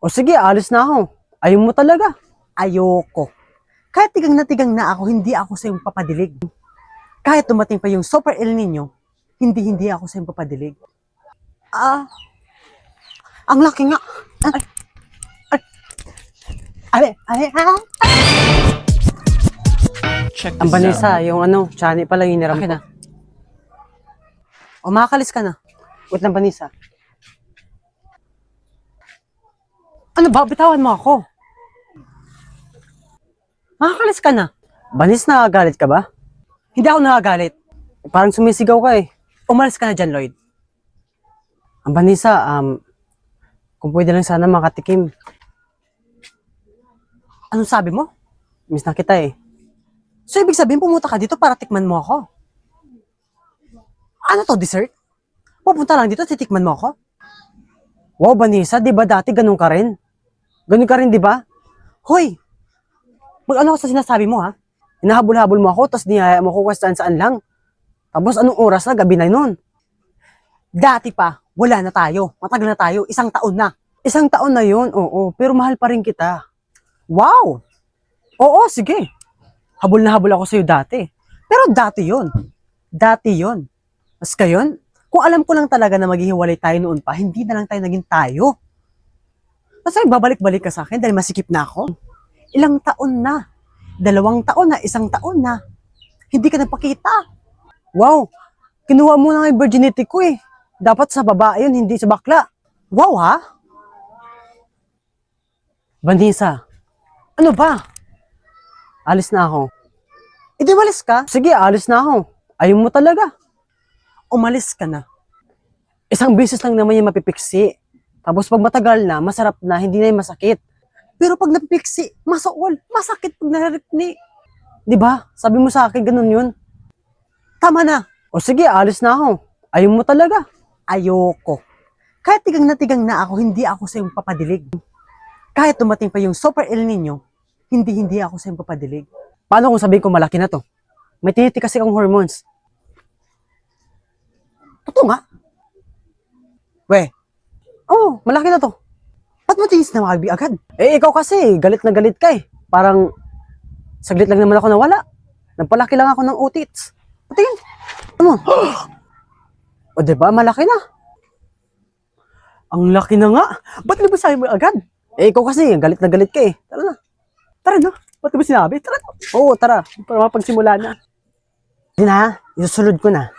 O sige, alis na ako. Ayaw mo talaga. Ayoko. Kahit tigang na ako, hindi ako sa iyong papadilig. Kahit dumating pa yung Super El Nino, hindi ako sa iyong papadilig. Ah, ang laki nga. Ah. Check Ang this out. Vanessa, yung Chani pala yung niram ko. O makakalis ka na. Wait lang, Vanessa. Ano ba? Bitawan mo ako. Makakalis ka na. Banis, nakagalit ka ba? Hindi ako nakagalit. Parang sumisigaw ka eh. Umalis ka na dyan, Lloyd. Ang Vanessa, kung pwede lang sana makatikim. Anong sabi mo? Miss na kita eh. So, ibig sabihin, pumunta ka dito para tikman mo ako? Ano to, dessert? Pupunta lang dito, titikman mo ako? Wow, Vanessa, di ba dati ganun ka rin? Ganun ka rin, di ba? Hoy! Mag-ano ka sa sinasabi mo, ha? Hinahabol-habol mo ako, tapos niyaya mo ko saan lang. Tapos anong oras na? Gabi na nun. Dati pa, wala na tayo. Matagal na tayo. 1 taon na. 1 taon na yun, oo. Pero mahal pa rin kita. Wow! Oo, sige. Habol na habol ako sa'yo dati. Pero dati yon. Dati yon. Mas ngayon, kung alam ko lang talaga na maghihiwalay tayo noon pa, hindi na lang tayo naging tayo. Kasi babalik-balik ka sa akin dahil masikip na ako. Ilang taon na. 2 taon na, 1 taon na. Hindi ka nagpakita. Wow! Kinuha mo na nga yung virginity ko eh. Dapat sa babae yun, hindi sa bakla. Wow ha? Vanessa, ano ba? Alis na ako. E di walis ka? Sige, alis na ako. Ayaw mo talaga. Umalis ka na. 1 beses lang naman yung mapipiksi. Tapos pag matagal na, masarap na, hindi na yung masakit. Pero pag napipiksi, masaol, masakit pag narikni. Di ba? Sabi mo sa akin, ganun yun. Tama na. O sige, alis na ako. Ayaw mo talaga. Ayoko. Kahit tigang na ako, hindi ako sa iyong papadilig. Kahit dumating pa yung Super El Nino, hindi ako sa iyong papadilig. Paano kung sabihin ko malaki na to? May tiniti kasi akong hormones. Totoo nga. We. Oh, malaki na to. Ba't mo tinis na makabi agad? Eh, ikaw kasi, galit na galit ka eh. Parang, saglit lang naman ako nawala. Nagpalaki lang ako ng utits. Patingin. Ano? O diba, malaki na. Ang laki na nga. Ba't nabasahin mo agad? Eh, ikaw kasi, galit na galit ka eh. Tara na. Tara na. Ba't ba sinabi? Tara na. Oo, tara. Para mapagsimula na. Hindi na, isusunod ko na.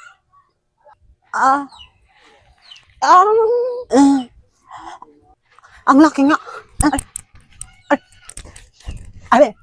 Ang laki nga. Ay.